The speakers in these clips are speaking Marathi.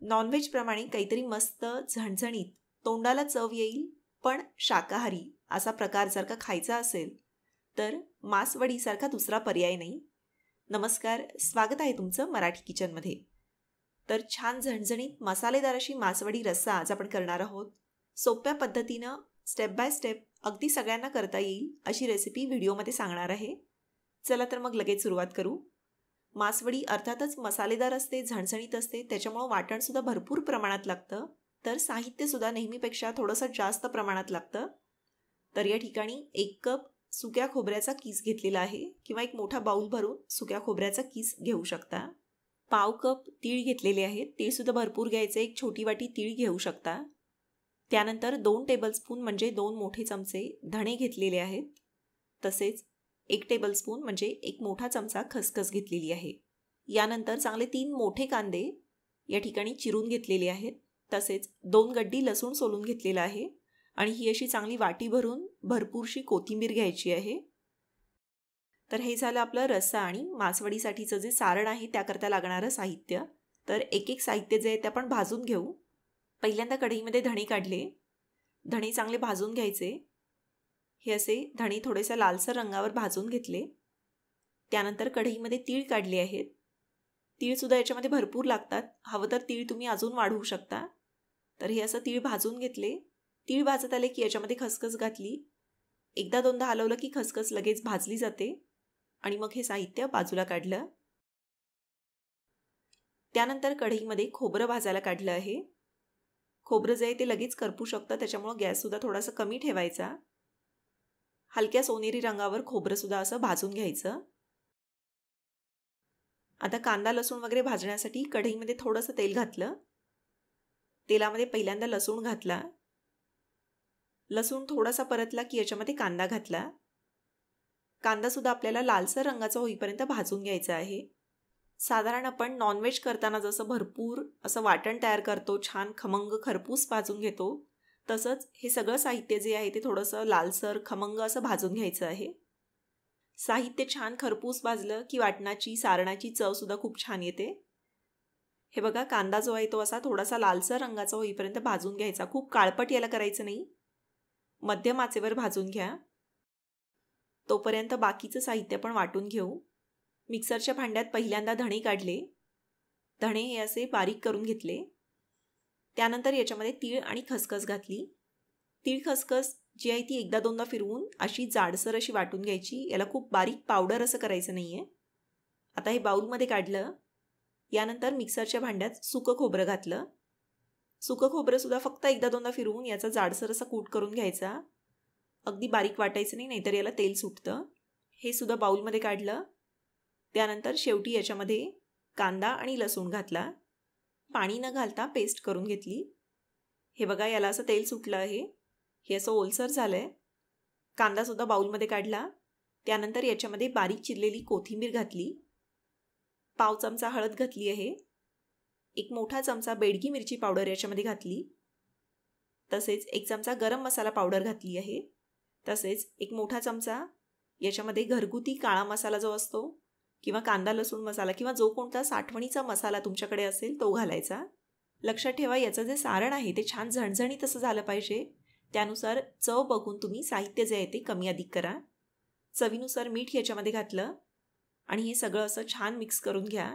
नॉनव्हेज प्रमाणे काहीतरी मस्त झणझणीत तोंडाला चव येईल पण शाकाहारी असा प्रकार जर का खायचा असेल तर मासवडीसारखा दुसरा पर्याय नाही. नमस्कार, स्वागत आहे तुमचं मराठी किचनमध्ये. तर छान झणझणीत मसालेदार अशी मासवडी रस्सा आज आपण करणार आहोत. सोप्या पद्धतीनं स्टेप बाय स्टेप अगदी सगळ्यांना करता येईल अशी रेसिपी व्हिडिओमध्ये सांगणार आहे. चला तर मग लगेच सुरुवात करू. मासवडी अर्थातच मसालेदार असते, झणझणीत असते, त्याच्यामुळं वाटणसुद्धा भरपूर प्रमाणात लागतं. तर साहित्यसुद्धा नेहमीपेक्षा थोडंसं जास्त प्रमाणात लागतं. तर या ठिकाणी 1 कप सुक्या खोबऱ्याचा किस घेतलेला आहे किंवा एक मोठा बाऊल भरून सुक्या खोबऱ्याचा किस घेऊ शकता. पाव कप तीळ घेतलेले आहेत. तीळसुद्धा भरपूर घ्यायचे, एक छोटी वाटी तीळ घेऊ शकता. त्यानंतर 2 टेबलस्पून म्हणजे 2 मोठे चमचे धणे घेतलेले आहेत. तसेच 1 टेबलस्पून म्हणजे एक मोठा चमचा खसखस घेतलेली आहे. यानंतर चांगले 3 मोठे कांदे या ठिकाणी चिरून घेतलेले आहेत. तसेच 2 गड्डी लसूण सोलून घेतलेला आहे आणि ही अशी चांगली वाटी भरून भरपूरशी कोथिंबीर घ्यायची आहे. तर हे झालं आपलं रस्सा आणि मासवडीसाठीचं जे सारण आहे त्याकरता लागणारं साहित्य. तर एक साहित्य जे आहे ते आपण भाजून घेऊ. पहिल्यांदा कढईमध्ये धणे काढले. धणे चांगले भाजून घ्यायचे. हे असे धणे थोडेसे लालसर रंगावर भाजून घेतले. त्यानंतर कढईमध्ये तीळ काढले आहेत. तीळसुद्धा याच्यामध्ये भरपूर लागतात. हवं तर तीळ तुम्ही अजून वाढवू शकता. तर हे असं तीळ भाजून घेतले. तीळ भाजत आले की याच्यामध्ये खसखस घातली. एकदा दोनदा हलवलं की खसखस लगेच भाजली जाते आणि मग हे साहित्य बाजूला काढलं. त्यानंतर कढईमध्ये खोबरं भाजायला काढलं आहे. खोबरं जे आहे ते लगेच करपू शकतं, त्याच्यामुळं गॅससुद्धा थोडासा कमी ठेवायचा. हलक्या सोनेरी रंगावर खोबरंसुद्धा असं भाजून घ्यायचं. आता कांदा लसूण वगैरे भाजण्यासाठी कढईमध्ये थोडंसं तेल घातलं. तेलामध्ये पहिल्यांदा लसूण घातला. लसूण थोडासा परतला की याच्यामध्ये कांदा घातला. कांदासुद्धा आपल्याला लालसर रंगाचा होईपर्यंत भाजून घ्यायचा आहे. साधारण आपण नॉनव्हेज करताना जसं भरपूर असं वाटण तयार करतो, छान खमंग खरपूस भाजून घेतो, तसंच हे सगळं साहित्य जे आहे ते थोडंसं लालसर खमंग असं भाजून घ्यायचं आहे. साहित्य छान खरपूस भाजलं की वाटणाची सारणाची चवसुद्धा खूप छान येते. हे बघा, कांदा जो आहे तो असा थोडासा लालसर रंगाचा होईपर्यंत भाजून घ्यायचा. खूप काळपट याला करायचं नाही, मध्यम आचेवर भाजून घ्या. तोपर्यंत बाकीचं साहित्य पण वाटून घेऊ. मिक्सरच्या भांड्यात पहिल्यांदा धणे काढले. धणे हे असे बारीक करून घेतले. त्यानंतर याच्यामध्ये तीळ आणि खसखस घातली. तीळ खसखस जी आहे ती एकदा दोनदा फिरवून अशी जाडसर अशी वाटून घ्यायची. याला खूप बारीक पावडर असं करायचं नाही आहे. आता हे बाऊलमध्ये काढलं. यानंतर मिक्सरच्या भांड्यात सुकं खोबरं घातलं. सुकं खोबरंसुद्धा फक्त एकदा दोनदा फिरवून याचा जाडसर असा कूट करून घ्यायचा. अगदी बारीक वाटायचं नाही, नाहीतर याला तेल सुटतं. हे सुद्धा बाऊलमध्ये काढलं. त्यानंतर शेवटी याच्यामध्ये कांदा आणि लसूण घातला. पाणी न घालता पेस्ट करून घेतली. हे बघा, याला असं तेल सुटलं आहे. हे असं ओलसर झालं आहे. कांदासुद्धा बाऊलमध्ये काढला. त्यानंतर याच्यामध्ये बारीक चिरलेली कोथिंबीर घातली. पाव चमचा हळद घातली आहे. 1 मोठा चमचा बेडगी मिरची पावडर याच्यामध्ये घातली. तसेच 1 चमचा गरम मसाला पावडर घातली आहे. तसेच 1 मोठा चमचा याच्यामध्ये घरगुती काळा मसाला जो असतो किंवा कांदा लसूण मसाला किंवा जो कोणता साठवणीचा मसाला तुमच्याकडे असेल तो घालायचा. लक्षात ठेवा, याचं जे सारण आहे ते छान झणझणीत असं झालं पाहिजे. त्यानुसार चव बघून तुम्ही साहित्य जे आहे ते कमी अधिक करा. चवीनुसार मीठ याच्यामध्ये घातलं आणि हे सगळं असं छान मिक्स करून घ्या.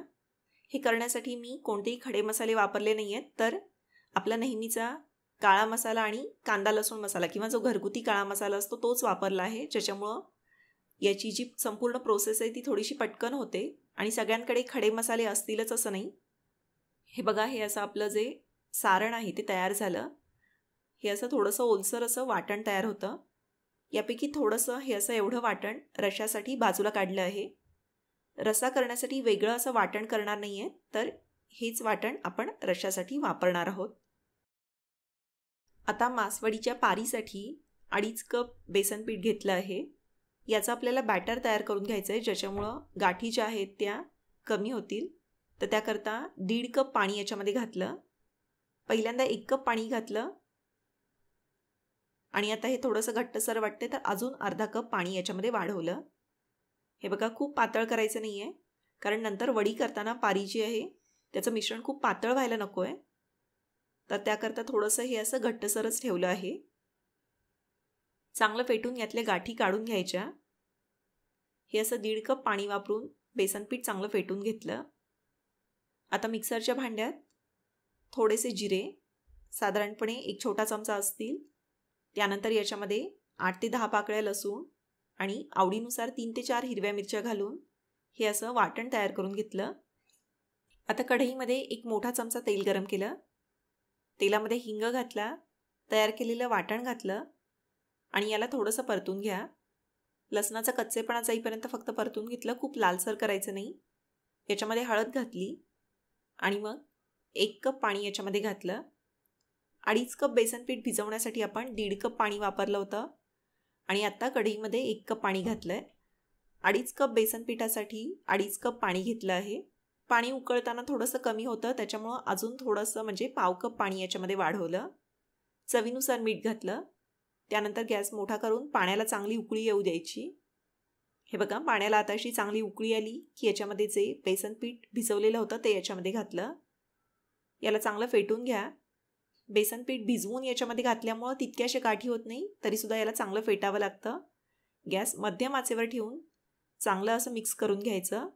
हे करण्यासाठी मी कोणतेही खडे मसाले वापरले नाही आहेत, तर आपला नेहमीचा काळा मसाला आणि कांदा लसूण मसाला किंवा जो घरगुती काळा मसाला असतो तोच वापरला आहे, ज्याच्यामुळं याची जी संपूर्ण प्रोसेस आहे ती थोडीशी पटकन होते आणि सगळ्यांकडे खडे मसाले असतीलच असं नाही. हे बघा, हे असं आपलं जे सारण आहे ते तयार झालं. हे असं थोडंसं ओलसर असं वाटण तयार होतं. यापैकी थोडंसं हे असं एवढं वाटण रश्श्यासाठी बाजूला काढलं आहे. रस्सा करण्यासाठी वेगळं असं वाटण करणार नाही आहे, तर हेच वाटण आपण रश्श्यासाठी वापरणार आहोत. आता मासवडीच्या पारीसाठी 2.5 कप बेसन पीठ घेतलं आहे. याचं आपल्याला बॅटर तयार करून घ्यायचं आहे, ज्याच्यामुळं गाठी ज्या आहेत त्या कमी होतील. तर त्याकरता 1.5 कप पाणी याच्यामध्ये घातलं. पहिल्यांदा 1 कप पाणी घातलं आणि आता हे थोडंसं घट्टसर वाटते तर अजून अर्धा कप पाणी याच्यामध्ये वाढवलं. हे बघा, खूप पातळ करायचं नाही आहे, कारण नंतर वडी करताना पारी जी आहे त्याचं मिश्रण खूप पातळ व्हायला नको आहे. तर त्याकरता थोडंसं हे असं घट्टसरच ठेवलं आहे. चांगलं फेटून यातल्या गाठी काढून घ्यायच्या. हे असं 1.5 कप पाणी वापरून बेसन पीठ चांगलं फेटून घेतलं. आता मिक्सरच्या भांड्यात थोडेसे जिरे, साधारणपणे 1 छोटा चमचा असतील. त्यानंतर याच्यामध्ये 8 ते 10 पाकळ्या लसूण आणि आवडीनुसार 3 ते 4 हिरव्या मिरच्या घालून हे असं वाटण तयार करून घेतलं. आता कढईमध्ये 1 मोठा चमचा तेल गरम केलं. तेलामध्ये हिंग घातला, तयार केलेलं वाटण घातलं आणि याला थोडंसं परतून घ्या. लसणाचा कच्चेपणा जाईपर्यंत फक्त परतून घेतलं, खूप लालसर करायचं नाही. याच्यामध्ये हळद घातली आणि मग 1 कप पाणी याच्यामध्ये घातलं. 2.5 कप बेसन पीठ भिजवण्यासाठी आपण 1.5 कप पाणी वापरलं होतं आणि आत्ता कढईमध्ये 1 कप पाणी घातलं आहे. 2.5 कप बेसन पिठासाठी 2.5 कप पाणी घेतलं आहे. पाणी उकळताना थोडंसं कमी होतं, त्याच्यामुळं अजून थोडंसं म्हणजे पाव कप पाणी याच्यामध्ये वाढवलं. चवीनुसार मीठ घातलं. त्यानंतर गॅस मोठा करून पाण्याला चांगली उकळी येऊ द्यायची. हे बघा, पाण्याला आता अशी चांगली उकळी आली की याच्यामध्ये जे बेसन पीठ भिजवलेलं होतं ते याच्यामध्ये घातलं. याला चांगलं फेटून घ्या. बेसन पीठ भिजवून याच्यामध्ये घातल्यामुळं तितक्याशा गाठी होत नाही, तरीसुद्धा याला चांगलं फेटावं लागतं. गॅस मध्यम आचेवर ठेवून चांगलं असं मिक्स करून घ्यायचं.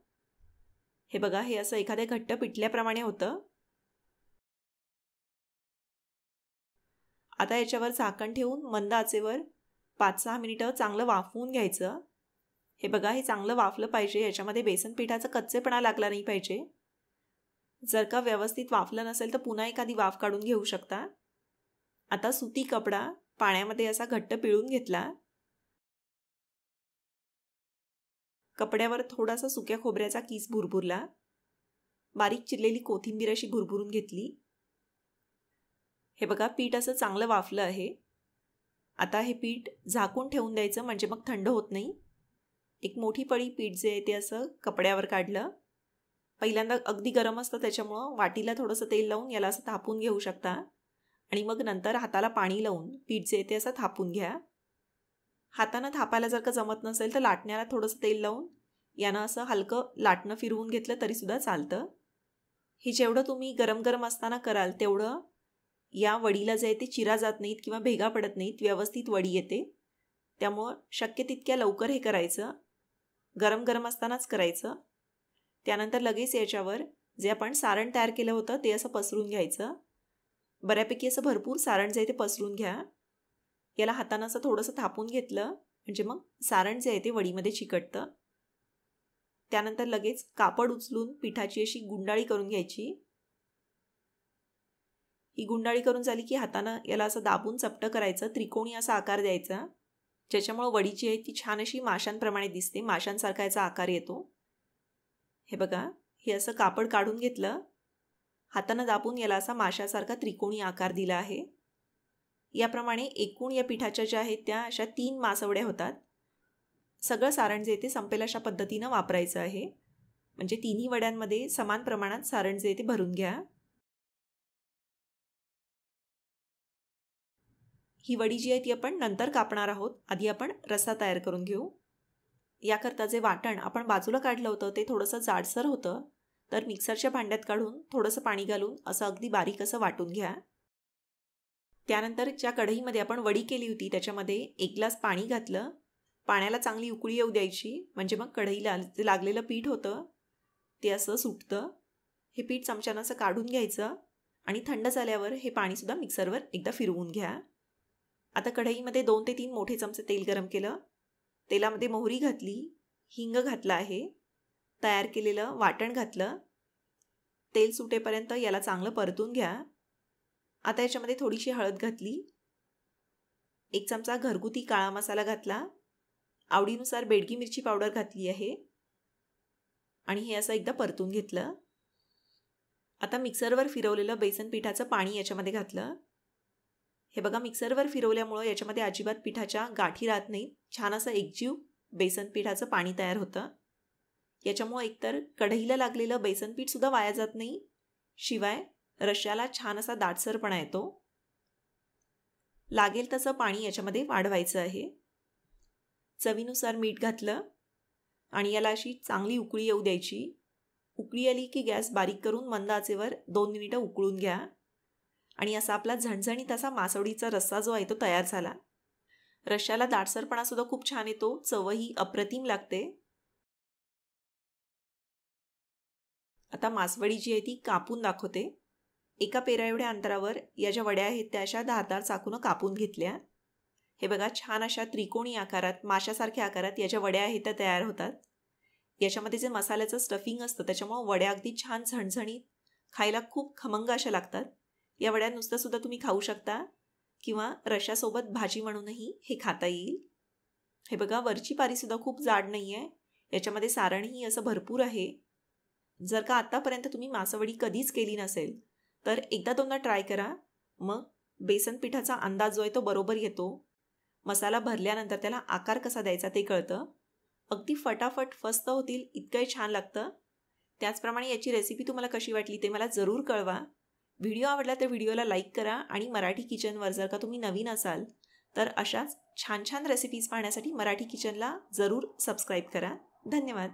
हे बघा, हे असं एखाद्या घट्ट पिठल्याप्रमाणे होतं. आता याच्यावर झाकण ठेवून मंद आचेवर 5-6 मिनिटं चांगलं वाफवून घ्यायचं. हे बघा, हे चांगलं वाफलं पाहिजे. याच्यामध्ये बेसन पिठाचा कच्चेपणा लागला नाही पाहिजे. जर का व्यवस्थित वाफलं नसेल तर पुन्हा एखादी वाफ काढून घेऊ शकता. आता सुती कपडा पाण्यामध्ये असा घट्ट पिळून घेतला. कपड्यावर थोडासा सुक्या खोबऱ्याचा किस भुरभुरला. बारीक चिरलेली कोथिंबीर अशी भुरभुरून घेतली. हे बघा, पीठ असं चांगलं वाफलं आहे. आता हे पीठ झाकून ठेवून द्यायचं, म्हणजे मग थंड होत नाही. एक मोठी पळी पीठ जे आहे ते असं कपड्यावर काढलं. पहिल्यांदा अगदी गरम असतं, त्याच्यामुळं वाटीला थोडंसं तेल लावून याला असं थापून घेऊ शकता आणि मग नंतर हाताला पाणी लावून पीठ जे आहे ते असं थापून घ्या. हातानं थापायला जर का जमत नसेल तर लाटण्याला थोडंसं तेल लावून यानं असं हलकं लाटणं फिरवून घेतलं तरीसुद्धा चालतं. हे जेवढं तुम्ही गरम गरम असताना कराल तेवढं या वडीला जे आहे ते चिरा जात नाहीत किंवा भेगा पडत नाहीत, व्यवस्थित वडी येते. त्यामुळं शक्य तितक्या लवकर हे करायचं, गरम गरम असतानाच करायचं. त्यानंतर लगेच याच्यावर जे आपण सारण तयार केलं होतं ते असं पसरून घ्यायचं. बऱ्यापैकी असं भरपूर सारण जे आहे ते पसरून घ्या. याला हातानं असं थोडंसं थापून घेतलं म्हणजे मग सारण जे आहे ते वडीमध्ये चिकटतं. त्यानंतर लगेच कापड उचलून पिठाची अशी गुंडाळी करून घ्यायची. ही गुंडाळी करून झाली की हातानं याला असं दाबून चपटं करायचं, त्रिकोणी असा आकार द्यायचा, ज्याच्यामुळं वडी जी आहे ती छान अशी माशांप्रमाणे दिसते, माशांसारखा याचा आकार येतो. हे बघा, हे असं कापड काढून घेतलं, हातानं दाबून याला असा माशासारखा त्रिकोणी आकार दिला आहे. याप्रमाणे एकूण या पिठाच्या ज्या आहेत त्या अशा 3 मासवड्या होतात. सगळं सारण जे ते संपेल अशा पद्धतीनं वापरायचं आहे, म्हणजे तिन्ही वड्यांमध्ये समान प्रमाणात सारण जे ते भरून घ्या. ही वडी जी आहे ती आपण नंतर कापणार आहोत. आधी आपण रस्सा तयार करून घेऊ. याकरता जे वाटण आपण बाजूला काढलं होतं ते थोडंसं जाडसर होतं, तर मिक्सरच्या भांड्यात काढून थोडंसं पाणी घालून असं अगदी बारीक असं वाटून घ्या. त्यानंतर ज्या कढईमध्ये आपण वडी केली होती त्याच्यामध्ये 1 ग्लास पाणी घातलं. पाण्याला चांगली उकळी येऊ द्यायची, म्हणजे मग कढईला जे लागलेलं पीठ होतं ते असं सुटतं. हे पीठ चमच्यानं असं काढून घ्यायचं आणि थंड झाल्यावर हे पाणीसुद्धा मिक्सरवर एकदा फिरवून घ्या. आता कढईमध्ये 2 ते 3 मोठे चमचे तेल गरम केलं. तेलामध्ये मोहरी घातली, हिंग घातला आहे, तयार केलेलं वाटण घातलं. तेल सुटेपर्यंत याला चांगलं परतून घ्या. आता याच्यामध्ये थोडीशी हळद घातली, 1 चमचा घरगुती काळा मसाला घातला, आवडीनुसार बेडगी मिरची पावडर घातली आहे आणि हे असं एकदा परतून घेतलं. आता मिक्सरवर फिरवलेलं बेसन पिठाचं पाणी याच्यामध्ये घातलं. हे बघा, मिक्सरवर फिरवल्यामुळं याच्यामध्ये अजिबात पिठाच्या गाठी राहत नाहीत, छान असं एकजीव बेसन पिठाचं पाणी तयार होतं. याच्यामुळं एकतर कढईला लागलेलं बेसन पीठसुद्धा वाया जात नाही, शिवाय रश्श्याला छान असा दाटसरपणा येतो. लागेल तसं पाणी याच्यामध्ये वाढवायचं आहे. चवीनुसार मीठ घातलं आणि याला अशी चांगली उकळी येऊ द्यायची. उकळी आली की गॅस बारीक करून मंद आचेवर 2 मिनिटं उकळून घ्या. आणि असा आपला झणझणीत असा मासवडीचा रस्सा जो आहे तो तयार झाला. रश्श्याला दाटसरपणा सुद्धा खूप छान येतो, चवही अप्रतिम लागते. आता मासवडी जी आहे ती कापून दाखवते. एका पेरा एवढ्या अंतरावर या ज्या वड्या आहेत त्या अशा धारदार चाकूनं कापून घेतल्या. हे बघा, छान अशा त्रिकोणी आकारात, माशासारख्या आकारात या ज्या वड्या आहेत त्या तयार होतात. याच्यामध्ये जे मसाल्याचं स्टफिंग असतं त्याच्यामुळे वड्या अगदी छान झणझणीत, खायला खूप खमंग अशा लागतात. या वड्या नुसतं सुद्धा तुम्ही खाऊ शकता किंवा रश्श्यासोबत भाजी म्हणूनही हे खाता येईल. हे बघा, वरची पारीसुद्धा खूप जाड नाही आहे. याच्यामध्ये सारणही असं भरपूर आहे. जर का आत्तापर्यंत तुम्ही मासवडी कधीच केली नसेल तर एकदा दोनदा ट्राय करा. मग बेसन पिठाचा अंदाज जो आहे तो बरोबर येतो. मसाला भरल्यानंतर त्याला आकार कसा द्यायचा ते कळतं. अगदी फटाफट फस्त होतील इतकंही छान लागतं. त्याचप्रमाणे याची रेसिपी तुम्हाला कशी वाटली ते मला जरूर कळवा. व्हिडिओ आवडला तर व्हिडिओला लाईक करा आणि मराठी किचनवर जर का तुम्ही नवीन असाल तर अशाच छान छान रेसिपीज पाहण्यासाठी मराठी किचनला जरूर सबस्क्राईब करा. धन्यवाद.